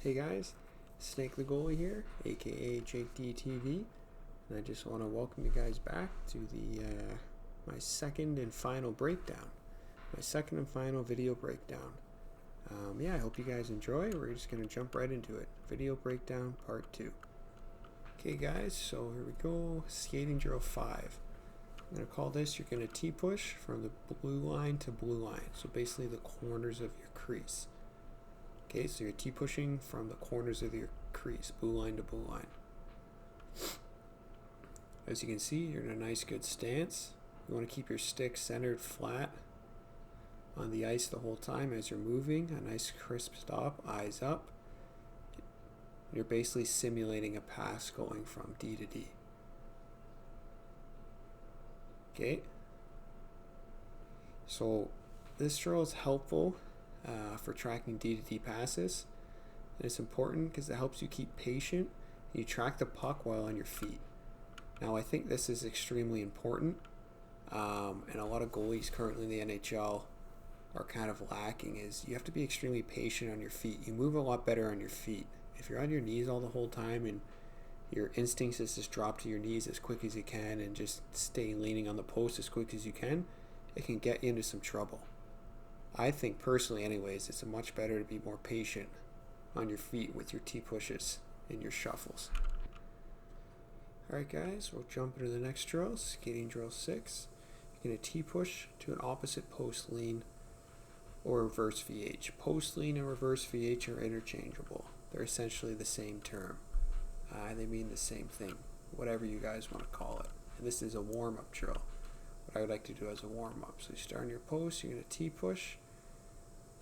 Hey guys, Snake the Goalie here, aka Jake DTV, and I just want to welcome you guys back to my second and final breakdown, my second and final video breakdown. I hope you guys enjoy. We're just gonna jump right into it. Video breakdown part 2. Okay guys, so here we go. Skating drill 5. I'm gonna call this. You're gonna T-push from the blue line to blue line, so basically the corners of your crease. Okay, so you're T-pushing from the corners of your crease, blue line to blue line. As you can see, you're in a nice good stance. You want to keep your stick centered flat on the ice the whole time as you're moving. A nice crisp stop, eyes up. You're basically simulating a pass going from D to D. Okay. So this drill is helpful for tracking D to D passes. And it's important because it helps you keep patient. You track the puck while on your feet. Now I think this is extremely important, and a lot of goalies currently in the NHL are kind of lacking, is you have to be extremely patient on your feet. You move a lot better on your feet. If you're on your knees all the whole time and your instincts is just drop to your knees as quick as you can and just stay leaning on the post as quick as you can, it can get you into some trouble. I think personally anyways, it's much better to be more patient on your feet with your T-pushes and your shuffles. Alright guys, we'll jump into the next drill, skating drill 6. You're going to T-push to an opposite post lean or reverse VH. Post lean and reverse VH are interchangeable. They're essentially the same term. They mean the same thing, whatever you guys want to call it. And this is a warm-up drill. What I would like to do as a warm-up. So you start on your post, you're going to T-push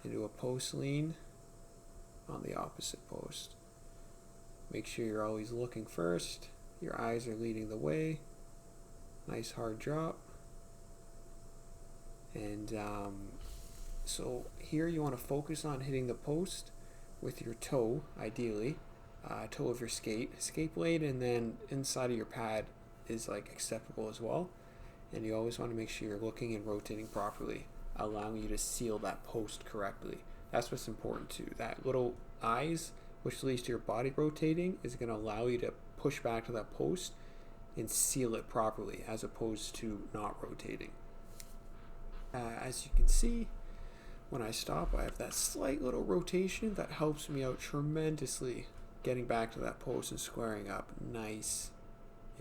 into a post lean on the opposite post. Make sure you're always looking first. Your eyes are leading the way. Nice hard drop. And so here you want to focus on hitting the post with your toe, ideally. Toe of your skate blade, and then inside of your pad is like acceptable as well. And you always want to make sure you're looking and rotating properly, allowing you to seal that post correctly. That's what's important too. That little eyes, which leads to your body rotating, is going to allow you to push back to that post and seal it properly, as opposed to not rotating. As you can see, when I stop, I have that slight little rotation that helps me out tremendously, getting back to that post and squaring up nice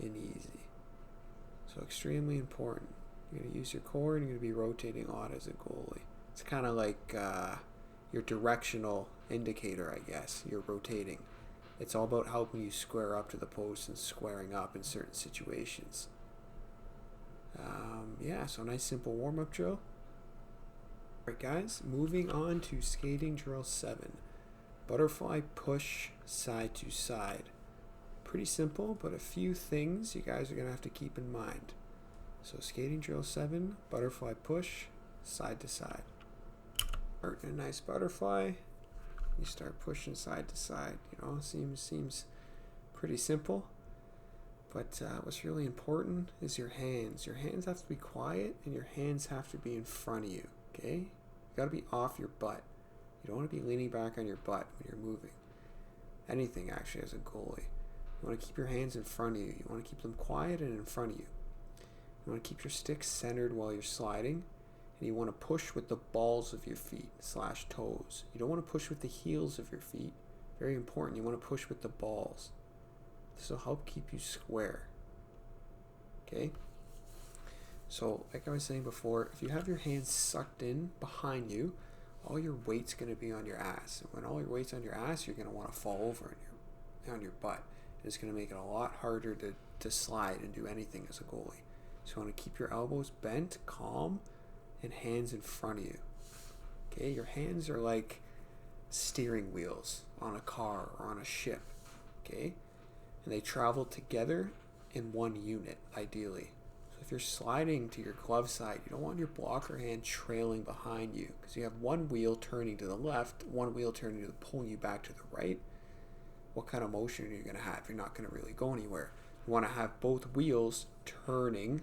and easy. So extremely important. You're going to use your core and you're going to be rotating a lot as a goalie. It's kind of like your directional indicator, I guess. You're rotating. It's all about helping you square up to the post and squaring up in certain situations. So nice simple warm-up drill. Alright guys, moving on to skating drill 7. Butterfly push side to side. Pretty simple, but a few things you guys are going to have to keep in mind. So skating drill 7, butterfly push side to side. Start in a nice butterfly. You start pushing side to side. Seems pretty simple. But what's really important is your hands. Your hands have to be quiet and your hands have to be in front of you. Okay? You got to be off your butt. You don't want to be leaning back on your butt when you're moving. Anything actually as a goalie. You want to keep your hands in front of you. You want to keep them quiet and in front of you. You want to keep your stick centered while you're sliding. And you want to push with the balls of your feet / toes. You don't want to push with the heels of your feet. Very important. You want to push with the balls. This will help keep you square. Okay? So, like I was saying before, if you have your hands sucked in behind you, all your weight's going to be on your ass. And when all your weight's on your ass, you're going to want to fall over on your butt. It's going to make it a lot harder to slide and do anything as a goalie. So you want to keep your elbows bent, calm, and hands in front of you. Okay, your hands are like steering wheels on a car or on a ship. Okay, and they travel together in one unit, ideally. So if you're sliding to your glove side, you don't want your blocker hand trailing behind you, because you have one wheel turning to the left, one wheel turning to pulling you back to the right. What kind of motion are you going to have? You're not going to really go anywhere. You want to have both wheels turning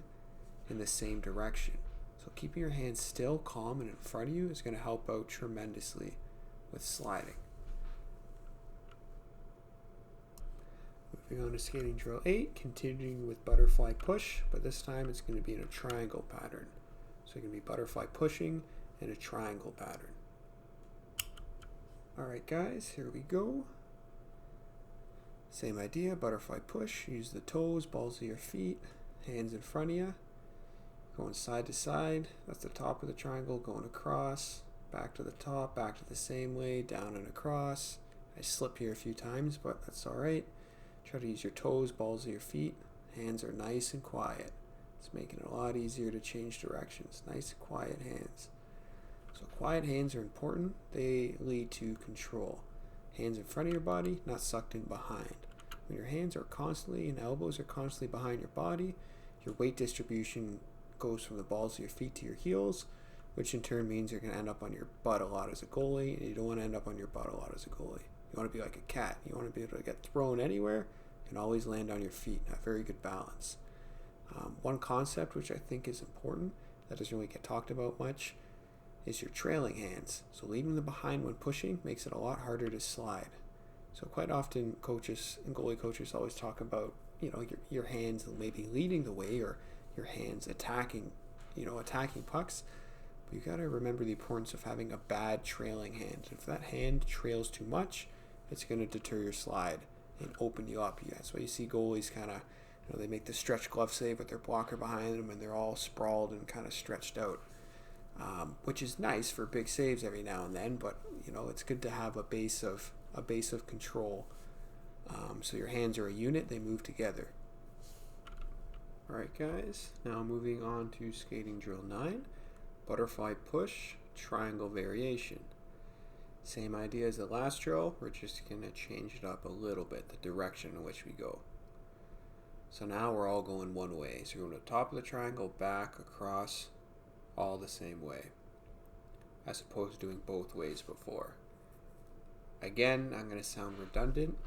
in the same direction. So keeping your hands still, calm, and in front of you is going to help out tremendously with sliding. Moving on to skating drill 8, continuing with butterfly push, but this time it's going to be in a triangle pattern. So you're going to be butterfly pushing in a triangle pattern. Alright guys, here we go. Same idea, butterfly push, use the toes, balls of your feet, hands in front of you. Going side to side, that's the top of the triangle, going across, back to the top, back to the same way, down and across. I slip here a few times, but that's alright. Try to use your toes, balls of your feet. Hands are nice and quiet. It's making it a lot easier to change directions. Nice, quiet hands. So quiet hands are important. They lead to control. Hands in front of your body, not sucked in behind. When your hands are constantly and elbows are constantly behind your body, your weight distribution goes from the balls of your feet to your heels, which in turn means you're going to end up on your butt a lot as a goalie, and you don't want to end up on your butt a lot as a goalie. You want to be like a cat. You want to be able to get thrown anywhere and always land on your feet. Have very good balance. One concept which I think is important that doesn't really get talked about much is your trailing hands. So leaving them behind when pushing makes it a lot harder to slide. So quite often coaches and goalie coaches always talk about, your hands maybe leading the way or your hands attacking pucks. But you got to remember the importance of having a bad trailing hand. If that hand trails too much, it's going to deter your slide and open you up. That's why you see goalies kind of, they make the stretch glove save with their blocker behind them and they're all sprawled and kind of stretched out, which is nice for big saves every now and then. But it's good to have a base of control. So your hands are a unit; they move together. All right, guys. Now moving on to skating drill 9, butterfly push, triangle variation. Same idea as the last drill, we're just going to change it up a little bit, the direction in which we go. So now we're all going one way. So we're going to the top of the triangle, back, across, all the same way, as opposed to doing both ways before. Again, I'm going to sound redundant,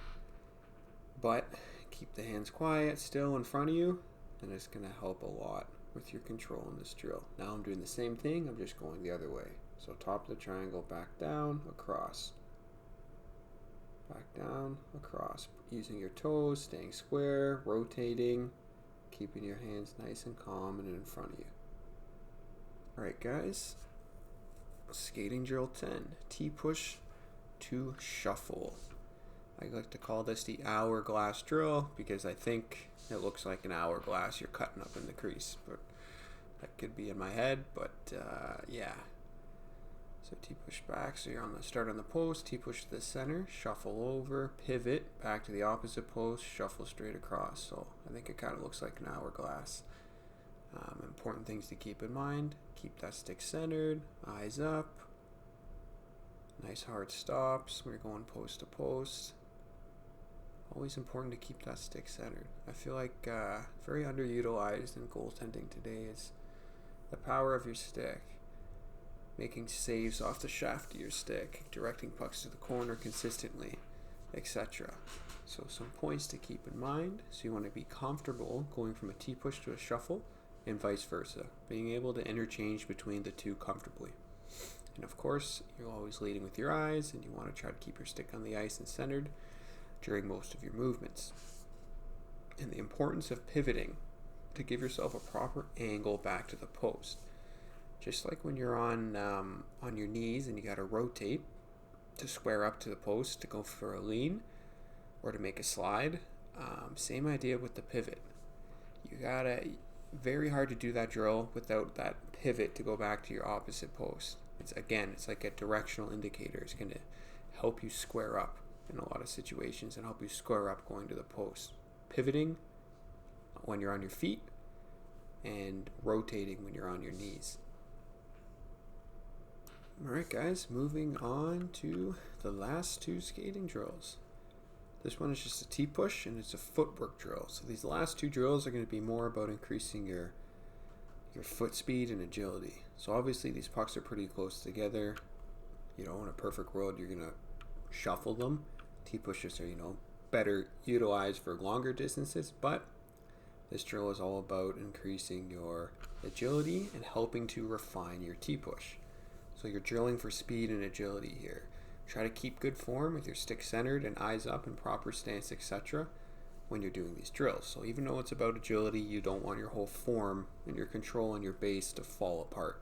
but keep the hands quiet still in front of you, and it's going to help a lot with your control in this drill. Now I'm doing the same thing, I'm just going the other way. So top of the triangle, back down, across. Back down, across. Using your toes, staying square, rotating, keeping your hands nice and calm and in front of you. Alright guys, skating drill 10, T-push to shuffle. I like to call this the hourglass drill because I think it looks like an hourglass you're cutting up in the crease, but that could be in my head, but yeah. So T-push back, so you're start on the post, T-push to the center, shuffle over, pivot, back to the opposite post, shuffle straight across. So I think it kind of looks like an hourglass. Important things to keep in mind, keep that stick centered, eyes up, nice hard stops when you're going post to post. Always important to keep that stick centered. I feel like very underutilized in goaltending today is the power of your stick. Making saves off the shaft of your stick, directing pucks to the corner consistently, etc. So some points to keep in mind. So you want to be comfortable going from a T-push to a shuffle and vice versa. Being able to interchange between the two comfortably. And of course, you're always leading with your eyes and you want to try to keep your stick on the ice and centered during most of your movements. And the importance of pivoting to give yourself a proper angle back to the post. Just like when you're on your knees and you got to rotate to square up to the post to go for a lean or to make a slide, same idea with the pivot. You gotta, very hard to do that drill without that pivot to go back to your opposite post. It's like a directional indicator. It's going to help you square up in a lot of situations and help you square up going to the post. Pivoting when you're on your feet and rotating when you're on your knees. Alright guys, moving on to the last two skating drills. This one is just a T-push and it's a footwork drill. So these last two drills are going to be more about increasing your foot speed and agility. So obviously these pucks are pretty close together. In a perfect world you're going to shuffle them. T-pushes are, better utilized for longer distances, but this drill is all about increasing your agility and helping to refine your T-push. So you're drilling for speed and agility here. Try to keep good form with your stick centered and eyes up and proper stance, etc. when you're doing these drills. So even though it's about agility, you don't want your whole form and your control and your base to fall apart.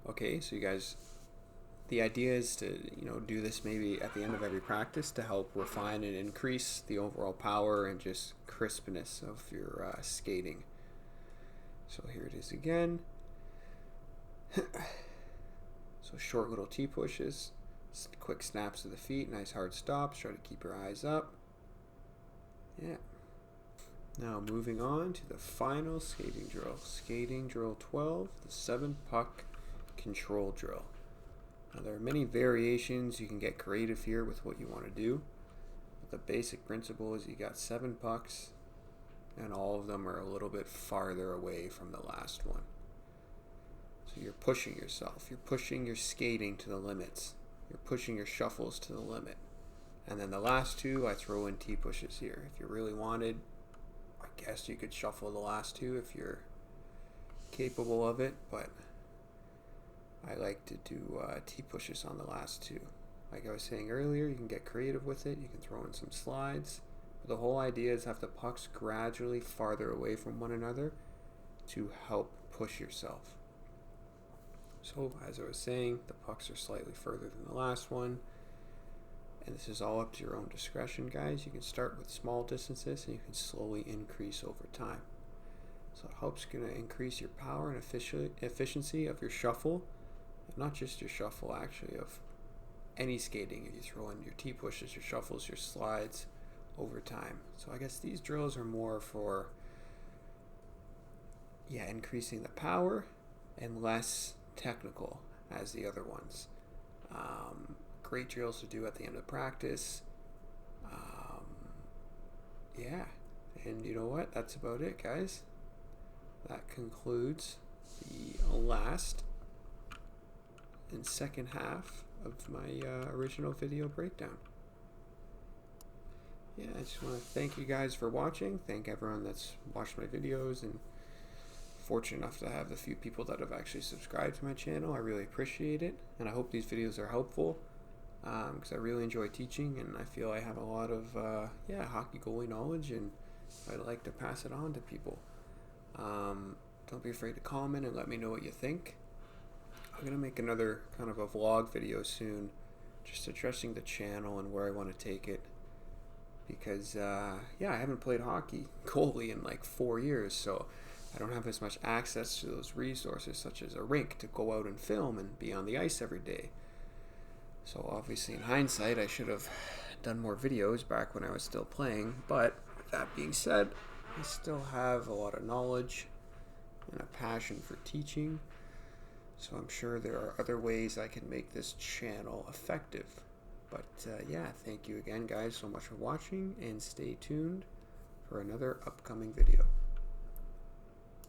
Okay, so you guys, the idea is to, do this maybe at the end of every practice to help refine and increase the overall power and just crispness of your skating. So here it is again. So short little T-pushes, quick snaps of the feet, nice hard stops, try to keep your eyes up. Yeah. Now moving on to the final skating drill. Skating drill 12, the 7-puck control drill. Now there are many variations. You can get creative here with what you want to do. But the basic principle is you got 7 pucks and all of them are a little bit farther away from the last one. So you're pushing yourself. You're pushing your skating to the limits. You're pushing your shuffles to the limit. And then the last 2, I throw in T-pushes here. If you really wanted, I guess you could shuffle the last 2 if you're capable of it, but I like to do T-pushes on the last 2. Like I was saying earlier, you can get creative with it. You can throw in some slides. But the whole idea is have the pucks gradually farther away from one another to help push yourself. So as I was saying, the pucks are slightly further than the last one. And this is all up to your own discretion, guys. You can start with small distances and you can slowly increase over time. So it helps going to increase your power and efficiency of your shuffle. And not just your shuffle, actually, of any skating. You throw in your T-pushes, your shuffles, your slides over time. So I guess these drills are more for, increasing the power and less technical as the other ones. Great drills to do at the end of practice. And you know what? That's about it, guys. That concludes the last and second half of my original video breakdown. I just want to thank you guys for watching. Thank everyone that's watched my videos, and fortunate enough to have the few people that have actually subscribed to my channel. I really appreciate it, and I hope these videos are helpful because I really enjoy teaching, and I feel I have a lot of hockey goalie knowledge, and I'd like to pass it on to people. Don't be afraid to comment and let me know what you think. I'm going to make another kind of a vlog video soon, just addressing the channel and where I want to take it. Because, I haven't played hockey goalie in like 4 years, so I don't have as much access to those resources, such as a rink, to go out and film and be on the ice every day. So obviously, in hindsight, I should have done more videos back when I was still playing. But that being said, I still have a lot of knowledge and a passion for teaching. So I'm sure there are other ways I can make this channel effective. But thank you again, guys, so much for watching, and stay tuned for another upcoming video.